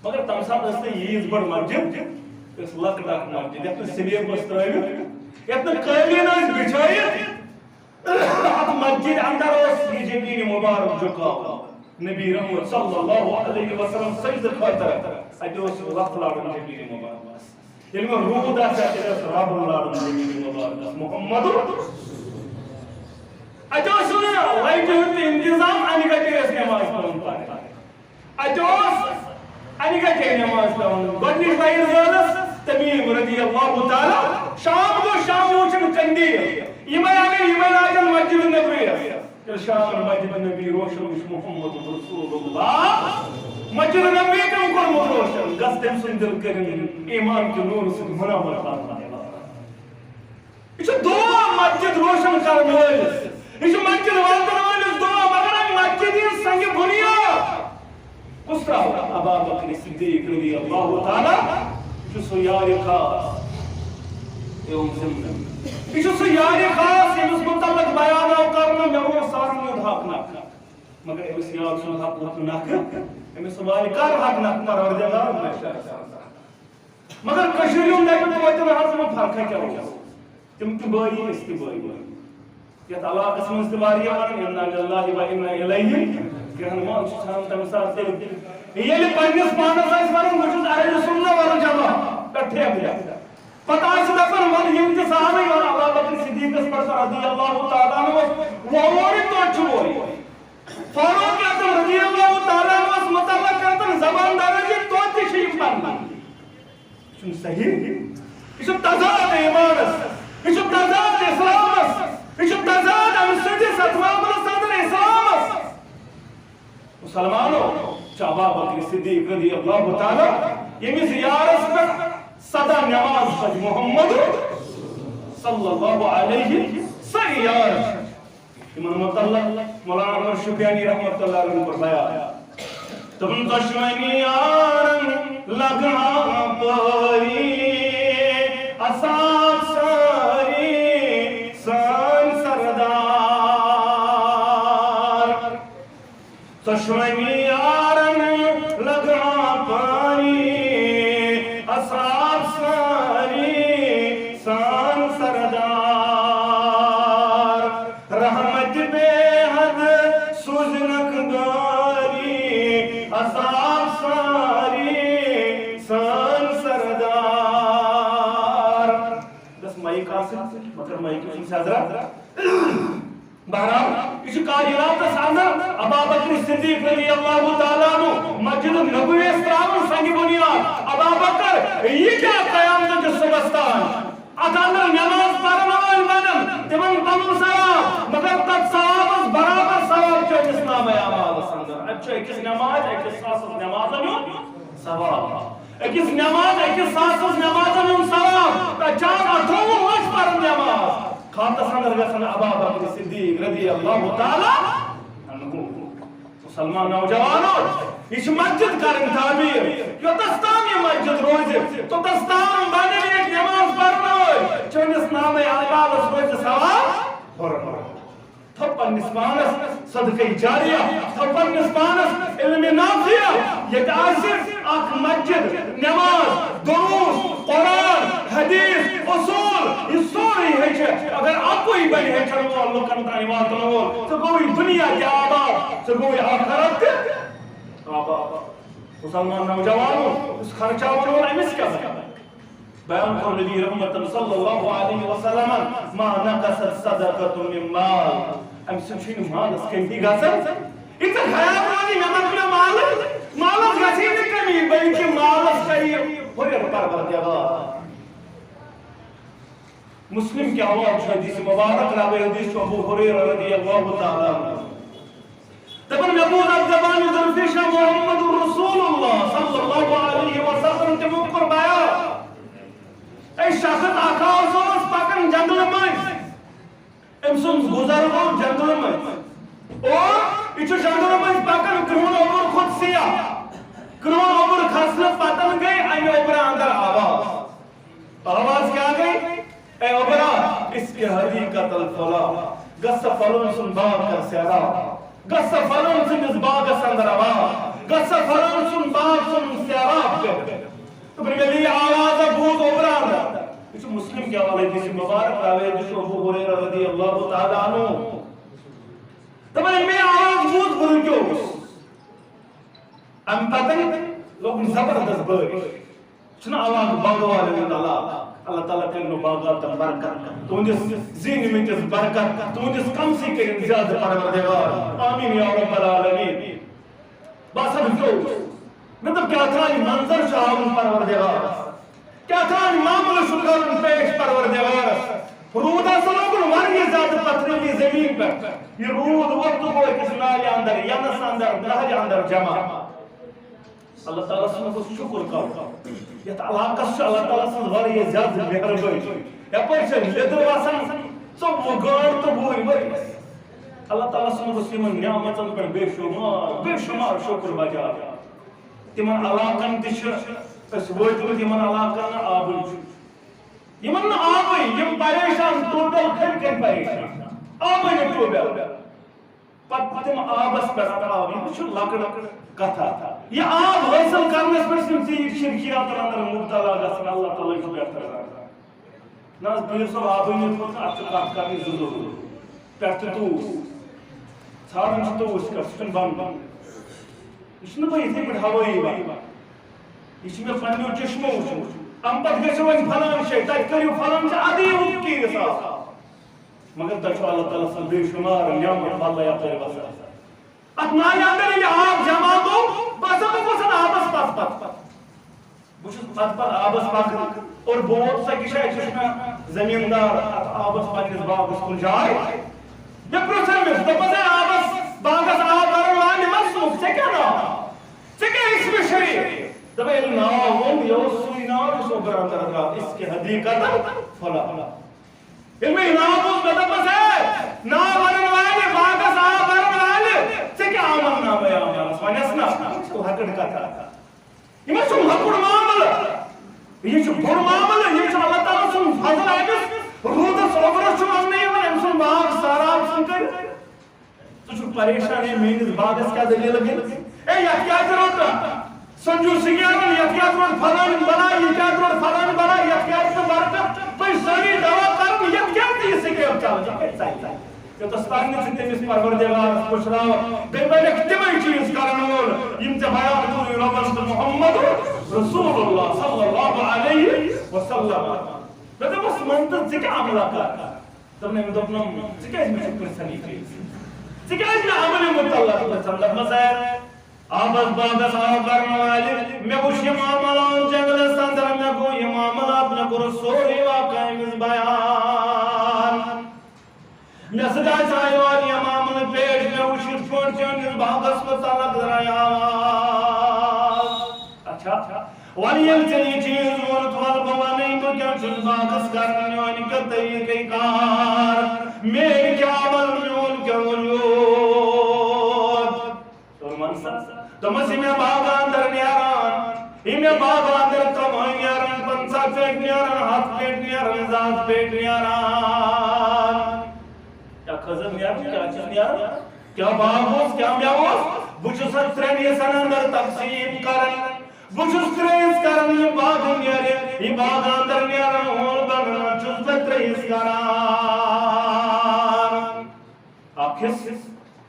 مگر تم سات عیز بڑ مسجد اس لکٹ اخ مسجد یت سلیب ترٲوِتھ یت قٲلیٖن ٲسۍ بِچھٲیِتھ اتھ مسجد اندر یہ جبین مبارک جھکاو نبی رحمت صلی اللہ علیہ وسلم سجدہ خاطر اتہ وقت لارن جبین مبارک یل میں رود رب لارن جبین مبارک محمد اتہ لائٹ ہند انتظام ان گٹس نماز پڑھن پڑھن اتہ ان گٹے نماز پڑھن گۄڈنِچ بھائی زٲنس تمیم رضی اللہ تعالی شام کو شام وچھن قندیل یمن اگر یمن لاجن مسجد نبوی شام مسجد نبی روشن وچھ محمد رسول اللہ مسجد نبوی کم کورمت روشن گژھ تم سن دل کرن ایمان کے نور سن منور کرنا یہ دعا مسجد روشن کرن وٲلِس یہ مسجد واتن وٲلِس دعا مگر مسجد سنگ بنیاد کس تراو ابا بکر صدیق رضی اللہ تعالی سو یار خاص یہ سو یار خاص یمس متعلق بیان آو کرنا مے وہ سارن ہند حق نہ مگر امس یار سن حق نہ امس وال کر حق نہ پروردگار مگر کشمیروں نے تو ہر فرق ہے کیا تم کی بھائی اس کی بھائی یہ علاقہ من تواریہ ون انا للہ و انا الیہ رحمان سبحان تمثال یہ پنس پانس اس ون وچ اہل سنت والجماعت کٹھے گیا پتہ اس دفن من یم کے صحابہ اور ابو بکر صدیق پر رضی اللہ تعالی عنہ وہ اور تو چھوئی فاروق اعظم رضی اللہ تعالی عنہ متعلق کرتن زبان درجے تو تشی پڑھنا چون صحیح اس تضاد ایمانس اس تضاد اسلامس اس تضاد امسجد ستوام صدر اسلامس مسلمانوں ابو بکر صدیق رضی اللہ تعالی یمی زیارت پر صدا نماز پڑھ محمد صلی اللہ علیہ وسلم امام مطلق مولانا شفیانی رحمت اللہ علیہ پر بیان تم دشمنی یارن لگا پاری اصاب ساری سان سردار دشمنی یارن لگا پاری اصاب ساری سان سردار رحمت بے حد سوزنک داری اصاب ساری سان سردار دس مائی قاسم مطلب مائی کی سے حضرت بہرحال اس کائنات اندر ابو بکر صدیق رضی اللہ تعالی عنہ مسجد نبوی استراون سنگ بنیاد ابو بکر یہ کیا قیامت کے صبحستان اندر نماز پڑھنے والے بنن تمن پنن ثواب مگر تک ثواب برابر ثواب جو اسلام اعمال اندر اچھا ایک نماز ایک ساس نماز میں ثواب ایک نماز ایک ساس نماز میں ثواب چار اٹھو وش پر نماز خاطر اندر گسن ابو بکر صدیق رضی اللہ تعالی عنہ مسلمان نوجوانوں اس مسجد کرن تعمیر جو دستان یہ مسجد روز تو دستان بنے ایک نماز پڑھنا چونس نام اعمال روز ثواب اور تھپن نسبانس صدقہ جاریہ تھپن نسبانس علم نافع یہ تعصر اخ مسجد نماز دروس قرآن حدیث اصول یہ سوری ہے اگر آپ کوئی بنی ہے چلو اللہ کا تعلیمات لوگ تو کوئی دنیا کے آباد تو کوئی آخرت آباد مسلمان نوجوانوں اس خرچہ والوں امس کیا بیان کو نبی رحمت صلی اللہ علیہ وسلم ما نقصت صدقۃ من مال ام سچین مال اس کے بھی گاسن اتنا خیال نہیں نمک مال گسی نہیں کمی بلکہ مال چاہیے پورے پر بردیا مسلم کی آواز حدیث مبارک راوی حدیث ابو ہریرہ رضی اللہ تعالی عنہ تبن نبوت الزبان ذوالفشا محمد رسول اللہ صلی اللہ علیہ وسلم کے منکر بایا اے شخص آقا حضور پاکن جنگل میں امسن گزرگو جنگل میں اور اچھو جنگل میں پاکن کرون عبر خود سیا کرون عبر خسلت پاتن گئی آئی عبر اندر آواز کیا گئی اے عبرہ اس کی حدیقت الفلا گس فلون سن باغ کر سیارا گس فلون سن اس باغ سندر آبا گس فلون سن باغ سن سیارا مسلم کے حوالے حدیث مبارک راوی حدیث ابو ہریرہ رضی اللہ تعالی عنہ دپان میں آواز بہت بزرگ ام پتہ لوگ زبردست بارش چھنا آواز باغ والے اللہ تعالیٰ کرنو باغات برکت تہندس زین متس برکت تہندس کمسی کرن زیادہ پروردگار آمین یا رب العالمین بس مطلب کیا تھا منظر شاہن پروردگار کیا تھا معاملہ شکر پیش پروردگار رود سلوکن واریاہ زیادہ پتھریلی زمین پر یہ رود وقت کو کس نالے اندر ینس اندر نہج اندر جمع اللہ تعالیٰ سن شکر کرو یت علاقہ اللہ تعالیٰ سن واریاہ زیادہ مہربانی یپر سے لیدر وسان ژوٚوُہ گٲڑ تہٕ وُہۍ ؤرۍ اللہ تعالیٰ سن یمن نعمتن پر بے شمار شکر بجا تمن علاقن تہ أسۍ وٲتۍ یمن علاقن آبٕے یمن نہٕ آبٕے یم پریشان ٹوٹل کھٔتۍ پریشان آبٕے نہٕ ٹوٹل پتہٕ تم آبس پٮ۪ٹھ آب یہ چھُ لۄکٕٹ کتھا یہ آب حٲصِل کرنس پٮ۪ٹھ چھِ ژیٖرۍ شرکیاتن اندر مبتلا گژھان اللہ تعالیٰ چھُ بہتر کران نہ حظ پیٖر صٲب آبٕے نہٕ ٹوٹل اتھ چھِ کتھ کرٕنۍ زٕ ضروٗری پٮ۪ٹھٕ توٗس ژھانڈُن چھُ توٗس کر سُہ چھُنہٕ بنُن یہ چھُنہٕ بہٕ یِتھٕے پٲٹھۍ ہوٲیی ونان یہ چھُ مےٚ پننیو چشمو وٕچھمُت ام پتہٕ گژھِو وۄنۍ فلان جایہِ تتہِ کٔرِو فلان جایہِ ادی کیس مگر تتہِ چھُ اللہ تعالیٰ سُنٛد بے شمار نعمت اللہ یپٲرۍ وسان ات نالہِ اندر ییٚلہِ آب جمع گوٚو بہٕ ہسا بہٕ وسان آبس پتھ بہٕ چھُس پتہٕ آبس پکان اور بوٹ سۄ جایہِ چھُ مےٚ زمیٖندار ات آبس پننِس باغس کُن جاے مےٚ پرٛژھ أمِس دوٚپمس ہے آبس باغس آب برن والہِ ما سوٗنٛچ ژےٚ کیٛاہ ناو ژےٚ کیٛاہ اسمِ شریٖف دپان ییٚلہِ ناو ووٚن یہِ اوس سُے ناو یُس اوبر اندر درٛاو اس کے حقیقتن فلاں ییٚلہِ مےٚ یہِ ناو بوٗز مےٚ دوٚپمس ہے ناو برن والہِ باغس آب برن والہِ ژےٚ کیٛاہ آمد نامے آمدس ونیٚس نا یہِ چھُ لۄکٕٹ کتھا یہِ ما چھُ لۄکُٹ معاملہٕ یہ چھُ بوٚڑ معاملہٕ یہِ چھُ اللہ تعالیٰ سُنٛد فضل أمِس روٗدس اوبرس چھُ وننہٕ یِوان أمۍ سُنٛد باغ ساراب ژھٕن کٔرِتھ ژٕ چھُکھ پریشان ہے میٲنِس باغس کیٛاہ دٔلیٖل گٔے اے یتھ کیٛازِ روٚٹ سنجو سنگیرن یتھ کیٛازِ روٚٹ فلٲنۍ بناے یہِ کیٛازِ روٚٹ فلٲنۍ بناے یتھ کیٛازِ نہٕ برکت تُہۍ سٲری دوا کرن یتھ کیٛازِ نہٕ یہِ سکیب چلان یوٚتس تانۍ نہٕ ژٕ تٔمِس پروردگارس پُشراوان بیٚیہِ بنیٚکھ تِمے چیٖز کرن وول یِم ژےٚ بیان کوٚرُے رۄبس تہٕ محمد رسول اللہ صلی اللہ علیہ وسلم مےٚ دوٚپمس ون تہٕ ژٕ کیٛاہ عملہ کر دوٚپنم ژٕ کیٛازِ مےٚ چھُکھ پرژھان یہِ چیٖز ژٕ کیٛازِ مےٚ عملہِ متعلق پرژھان دوٚپمس ہے آبس باغس آب برن والہِ مےٚ وٕچھ یہِ معاملات جنگلس اندر مےٚ گوٚو یہِ معاملات مےٚ کوٚرُکھ سورُے واقعہ أمِس بیان مےٚ سۭتۍ آسہِ یِوان یہِ معاملہٕ پیش مےٚ وٕچھ یِتھ پٲٹھۍ چٲنِس باغس متعلق درٛاے آواز اچھا وۄنۍ ییٚلہِ ژےٚ یہِ چیٖز ووٚنُتھ وَلہٕ بہٕ وَنَے بہٕ کیٛاہ چھُس باغس کران میٛانہِ کیٛاہ طریٖقے کار میٛٲنۍ کیٛاہ عمل میون کیٛاہ ووٚنوٗ دوٚپمس یہِ مےٚ باغ اندر نیران یہِ مےٚ باغ اندر کمٲے نیران 50 پیٹہِ نیران 100 پیٹہِ نیران 100 پیٹہِ نیران کیٛاہ کھٔزر نیران کیٛاہ چھُس نیران کیٛاہ باغ اوس کیٛاہ مےٚ اوس بہٕ چھُس اتھ 3 حِصن اندر تقسیٖم کران بہٕ چھُس 3 حِصہٕ کران یہِ باغ نیرِ یہِ باغ اندر نیران ہول بنان چھُس بہٕ 3 حِصہٕ کران اکھ حِصہٕ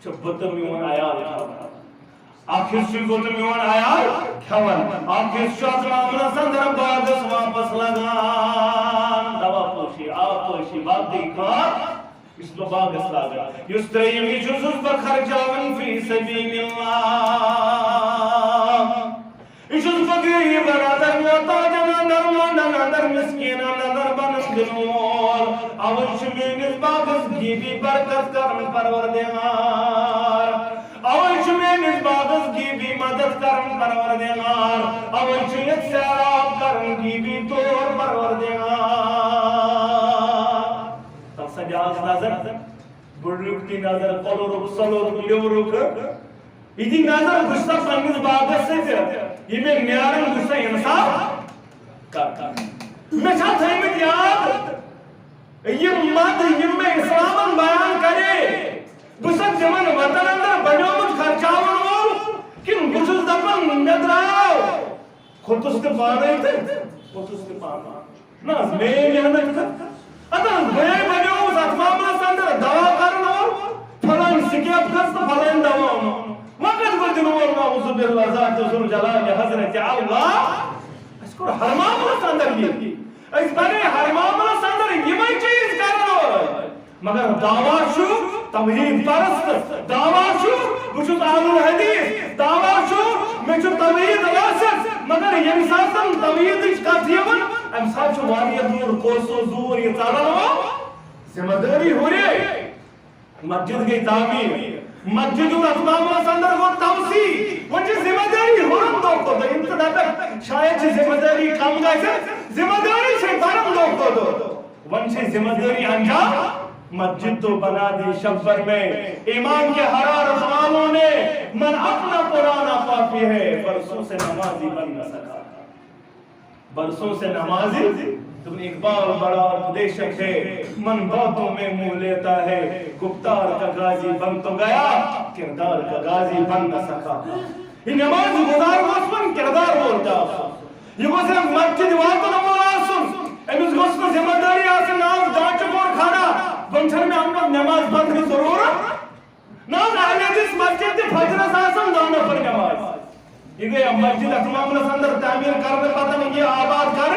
چھُ بہٕ تہٕ میون عیال کھٮ۪وان اکھ حِصہٕ چھُ بہٕ تہٕ میون عیال کھٮ۪وان اکھ حِصہٕ چھُ اتھ معاملس اندر باغس واپس لگان دوا پٲشی آب پٲشی باقٕے کار یہِ چھُس بہٕ باغس لاگان یُس 3یِم یہِ چھُس بہٕ خرچاوان فی سبیل اللہ یہِ چھُس بہٕ غریٖبن اندر محتاجن اندر لونڈن اندر مسکیٖنن اندر بنن دِنہٕ وول اوے چھُ میٲنِس باغس غیٖبی برکت کران پروردگار اوے چھُ میٲنِس باغس غیٖبی مدد کران پروردگار اوے چھُ یتھ سیراب کران غیٖبی طور پروردگار تل سا بیاکھ نظر بُڈرُک دی نظر کۄلُرُک سۄلُرُک لیوٚرُک یہِ دی نظر بہٕ چھُس پننِس باغس سۭتۍ یہِ مےٚ نیران بہٕ چھُس اِنصاف کران مےٚ چھا تھٲیمٕتۍ یاد یِم مد یِم مےٚ اِسلامن بیان کرے بہٕ چھُسکھ تِمن وطن اندر بنیومُت خرچاون وول کِنہٕ بہٕ چھُس دپان مےٚ درٛاو کھوٚتُس تہِ پانے تہٕ ووٚتھُس تہِ پانے نا میں محنت کر اتا بے بنیو ات معاملہ اندر دوا کرنا فلان سکیپ کس تو فلان دوا وقت کو دنور نعوذ باللہ ذات ذو الجلال حضرت اللہ اس کو ہر معاملہ اندر یہ اس بنے ہر معاملہ اندر یہ چیز کرنا مگر دعوا شو توحید پرست دعوا شو بچو اہل الحدیث دعوا شو میں چھو توحید راسخ مگر یم ساتن توحید کتھ یون ام سات چھو واریاہ دور کوسو زور یہ ژلان ذمہ داری ہو رہی مسجد گئی تعمیر مسجد الاطمام اندر وہ توسیع وہ ذمہ داری ہورن دو کو انتظار شاید ذمہ داری کم گئے ذمہ داری سے برم دو کو ون سے ذمہ داری انجام مسجد تو بنا دی شبر میں ایمان کے حرارت والوں نے من اپنا پرانا پاپی ہے برسوں سے نمازی بن نہ سکا برسوں سے نمازی تم اقبال بڑا اپدیشک ہے من باتوں میں منہ لیتا ہے گفتار کا غازی بن تو گیا کردار کا غازی بن نہ سکا یہ نماز گزار واسمن کردار بولتا یہ گوسے مسجد واتن مواسن امیز گوسن ذمہ داری آسن ناز دانچک اور کھانا بنچر میں ہم لوگ نماز پڑھ کی ضرورت ناز اہل حدیث مسجد کے فجر اساسن دانا پر نماز یہ گئے مسجد اقمام اندر تعمیر کرنے پتہ نہیں یہ آباد کر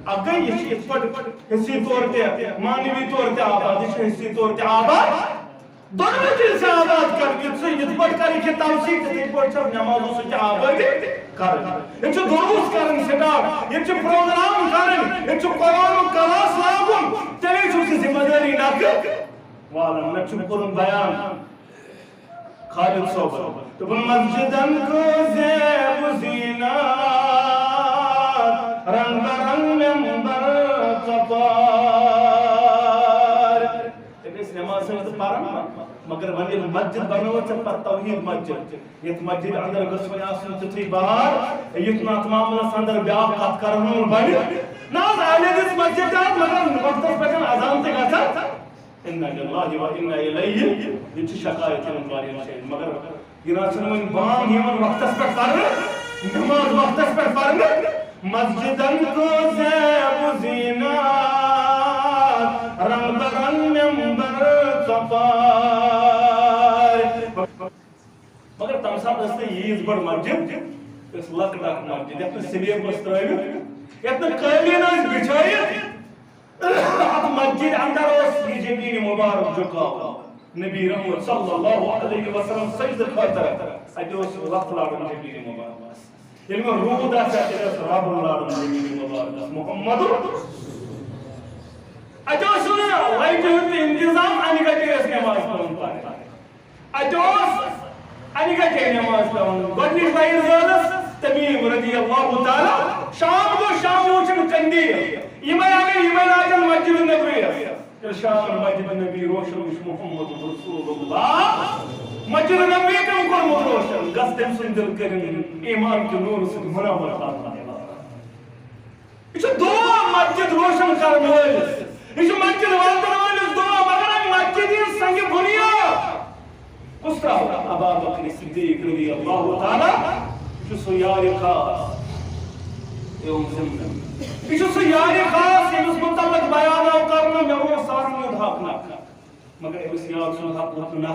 اب گئی یہ اس پر حصی طور تے مانوی طور تے آباد اس حصی طور تے آباد دونوں چیز سے آباد کر کے سے یہ پر کری کہ توسیع تے پر چھ نمازوں سے آباد کر یہ چھ دروس کرن سٹارٹ یہ چھ پروگرام کرن یہ چھ قرآن و کلاس لاگن تیرے چھ ذمہ داری نہ کر والا نہ چھ قرآن بیان خالد صحبت تو مسجدن کو زیب زینات رنگ رنگ ممبر قطار اس نماز سے پارا مگر ونی مسجد بنو چھ پر توحید مسجد یہ مسجد اندر گسوی آسن تھی باہر اتنا تمام اندر بیاہ کت کرن بن ناز اہل حدیث مسجد مگر وقت پر اذان تے گھا اِنَّا لِلَّهِ وَإِنَّا إِلَيْهِ یہ چھ شکایت ہے انواری شاید مگر یہ راچن من بام یمن وقتس پر کرن نماز وقتس پر پڑھن مسجدن کو زیب زینات رنگ برنگ ممبر صفار مگر تم ساتھ استے یہ بڑ مسجد اس لکڑ مسجد یتن سلیب مسترائیت یتن قیلین اس بچائیت اب مسجد اندر اس یہ جبین مبارک جھکا نبی رحمت صلی اللہ علیہ وسلم سجد خاطر اجھے اس وقت لاڑن جبین مبارک علم روح دا چاہتے ہیں رب لاڑن جبین مبارک محمد اجھے سنے لائٹ ہوتی انتظام آنی کا چیز نماز پڑھن پانے اجھے آنی کا چیز نماز پڑھن گوڑنی بائر زیادس تمیم رضی اللہ تعالی شام کو شام وچن کندی ایمان آگے ایمان آجن مسجد نبی ارشاد مسجد نبی روشن وش محمد رسول اللہ مسجد نبی کم کو روشن گستم سندل کرن ایمان کے نور سے منور خاطر اس دعا مسجد روشن کرنے والے اس مسجد والدن والے دعا مگر مسجد سنگ بنیاد اس کا ابا بکر صدیق رضی اللہ تعالی جو یار خاص یوم زمزم یہ سو یار خاص یہ متعلق بیان کرنا میں وہ سارن حق نہ مگر اس یاد سن حق نہ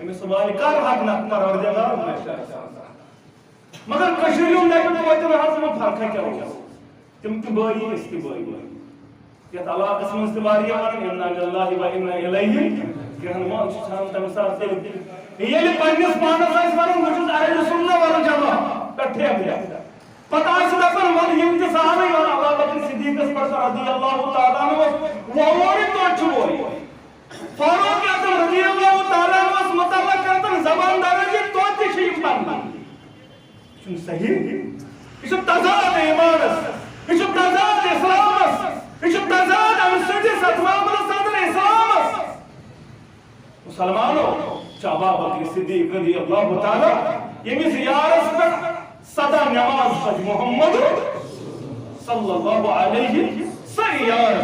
میں سوال کر حق نہ پروردگار مگر کشمیریوں نے تو اتنا حق میں فرق ہے کیا تم تو بھائی اس کی بھائی یہ تعالی قسم استواری ہے ان اللہ و انا الیہ کہ ہم شان تمسار سے یہ پنس پانس اس ورن مجھ اہل سنت والجماعت کٹھے ہیں پتہ ہے دفن ون یم کے صحابہ اور ابو بکر صدیق پر رضی اللہ تعالی عنہ وہ تو چھوئی فاروق اعظم رضی اللہ تعالی عنہ متعلق کرتن زبان درجے تو تشریف پڑھنا چون صحیح اس تضاد ایمان اس تضاد اسلام اس تضاد امسجد ستمام صدر اسلام مسلمانوں ابو بکر صدیق رضی اللہ تعالی یہ زیارت پر صدا نماز پڑھ محمد صلی اللہ علیہ سیار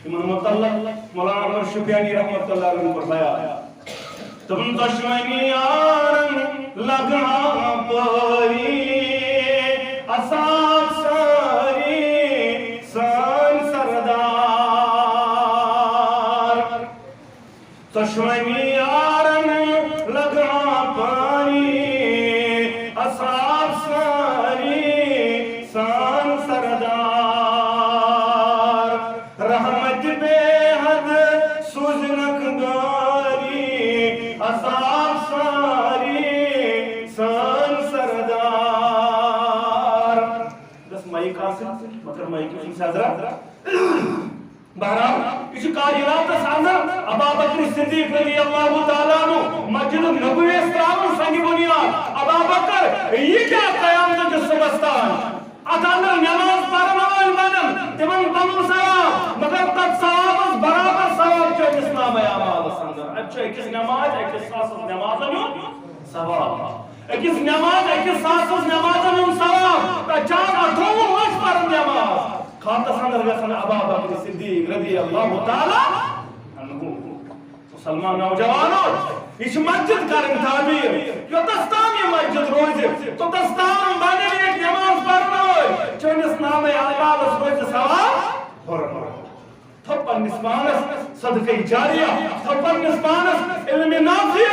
امام مطلق مولانا عمر شفیانی رحمت اللہ علیہ پر بیان تم دشمنی آرن لگنا پاری اصاب ساری ساری دشمنی یارن لگا پانی اصحاب ساری سان سردار رحمت بے حد سوزنک داری اصحاب ساری سان سردار دس مائک حاصل مگر مائک کی حضرات بہرحال یہ کائنات اندر ابابکر صدیق رضی اللہ تعالیٰ عنہ مسجد نبوی تراون سنگ بنیاد ابابکر یہ کیا قیامت کے صبحستان ات اندر نماز پڑھن وول بنن تمن پنن ثواب مگر تت ثوابس برابر ثواب چٲنِس نامہ اعمالس اندر اچھا أکِس نماز أکِس ساسس نمازن ہُنٛد ثواب أکِس نماز أکِس ساسس نمازن ہُنٛد ثواب چار 28 لچھ پرن نماز خاطس اندر گژھن ابابکر صدیق رضی اللہ تعالیٰ عنہ مسلمان نوجوانوں یہ مسجد کرن تعبیر یوتس تام یہ مسجد روز توتس تام بنے ایک نماز پڑھنا چونس نام اعمالس روز ثواب ہورن تھپن نسبانس صدقہ جاریہ تھپن نسبانس علم نافع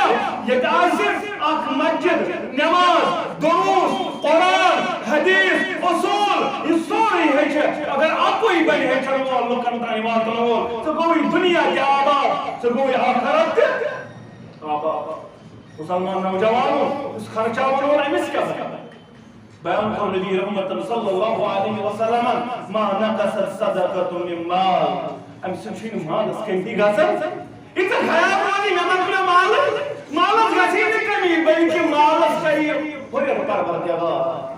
یہ آصف اخ مسجد نماز دروس قرآن حدیث اصول یہ سوری ہے اگر آپ کوئی بنی ہے چلو لوکن تانی واتن وول تو کوئی دنیا کے آباد تو کوئی آخرت کے آباد مسلمان نوجوانوں اس خرچہ ونول امس کیا بیان کو نبی رحمت صلی اللہ علیہ وسلم ما نقصت صدقۃ من مال ام سنشین مالس کمی گژھن اتنا خیال روزی مے مکلو مالس گژھی نہٕ کمی بلکہ مالس چاہیے ہُریر پروردگار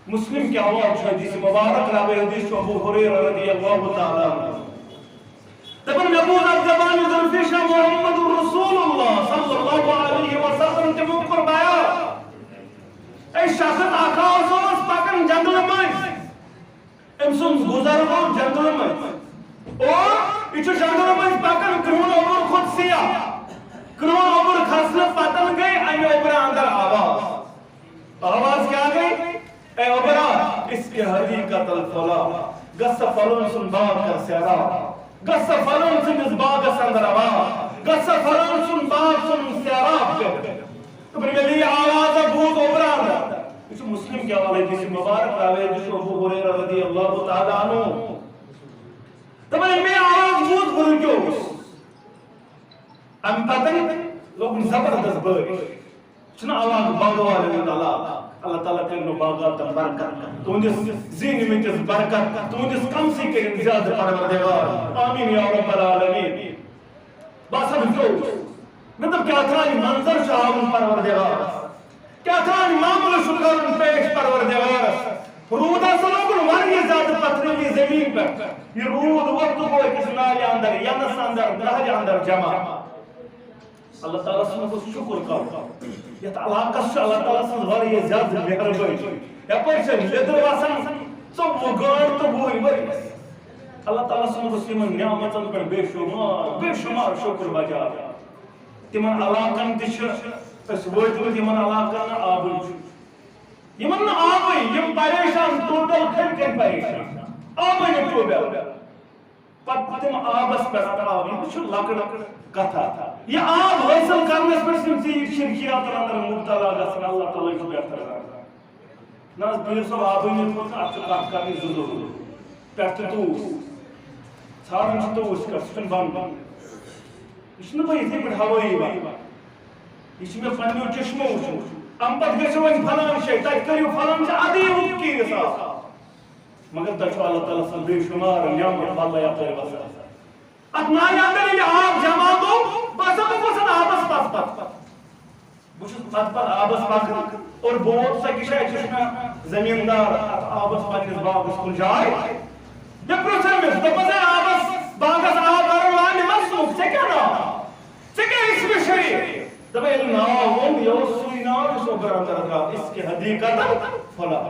مسلم کے حوالہ حدیث مبارک راوی حدیث ابو ہریرہ رضی اللہ تعالیٰ عنہ دپن نبوت الزبان ذوالفیشہ محمد رسول اللہ صلی اللہ علیہ وسلم تمو قربایا اے شخص آقا اوس پکن جنگل مز ام سن گزر گو جنگل مز اور یہ جنگل مز پکن کرون اوبر خود سیاہ کرون اوبر کھسن پتن گئی امی اوبر اندر آواز کیا گئی اے اوبرا اس کے حقیقت الفلا گس فلون سن باغ کر سیرا گس فلون سن اس باغ اندر آواز گس فلون سن باغ سن سیرا تو میری آواز بہت اوبرا اس مسلم کے حوالے جس مبارک راوی جس ابو ہریرہ رضی اللہ تعالیٰ عنہ تو میں آواز بہت بلکیو ام پتن لوگ زبردست بارش چھنا اللہ باغوال اللہ تعالیٰ کرنو باغات برکت تہندس زین متس برکت تہندس کمسی کرن زیادہ پروردگار آمین یا رب العالمین بس ہم جو مطلب کیا تھا منظر شاہم پروردگار کیا تھا معاملہ شکر پیش پروردگار رود اصلوکن ورگی زیادہ پتھریلی زمین پر یہ رود وقت کو کس نالی اندر ینس اندر نہج اندر جمع اللہ تعالیٰ سن کو شکر کرو یہ علاقہ سے اللہ تعالیٰ سن ورگی زیادہ مہربانی یا پرچہ لیدر واسن سب وہ گار تو بوئی بری اللہ تعالیٰ سن کو سیمن نعمتن پر بے شمار شکر بجا تمن علاقن تش اس وجود یمن علاقن آبن یمن آبن یم پریشان ٹوٹل کھن پریشان آبن ٹوبل پتم آبس پر آب یہ لکڑ کتھا یہ آب حاصل کرنس پر شرکیات اندر مبتلا گژھن اللہ تعالیٰ چھُ بہتر نہ پیر صاحب آبن اتھ کتھ کرنی ضرور پٮ۪ٹھٕ توٗس ژھانڈان چھِ توٗس کر سُہ چھُنہٕ بنٛد یہ چھُنہٕ بہٕ یِتھٕے پٲٹھۍ ہوٲیی وَنان یہ چھُ مےٚ پنٛنیو چشمو وٕچھمُت اَمہِ پتہٕ گٔژھِو وۄنۍ فلان جایہِ تَتہِ کٔرِو فلان جایہِ اَدٕ یِیِو کیس مگر تۄہہِ چھُ اللہ تعالیٰ سٕنٛز بے شُمار نعمت بدلے یپٲرۍ وسان اتھ نالہِ اندر ییٚلہِ آب جمع گوٚو بہٕ ہسا بہٕ وسان آبس پتہٕ بہٕ چھُس پتہٕ آبس پکان اور بوٹ سۄ کہِ جایہِ چھُ مےٚ زمیٖندار اتھ آبس پننِس باغس کُن جاے مےٚ پرٛژھ أمِس دوٚپمس ہے آبس باغس آب کرن والہِ ما سوٗنٛچ ژےٚ کیٛاہ ناو ژےٚ کیٛاہ اسمِ شریٖف دپان ییٚلہِ ناو ووٚن یہِ اوس سُے ناو یُس اوبر اندر درٛاو اس کی حقیقت فلا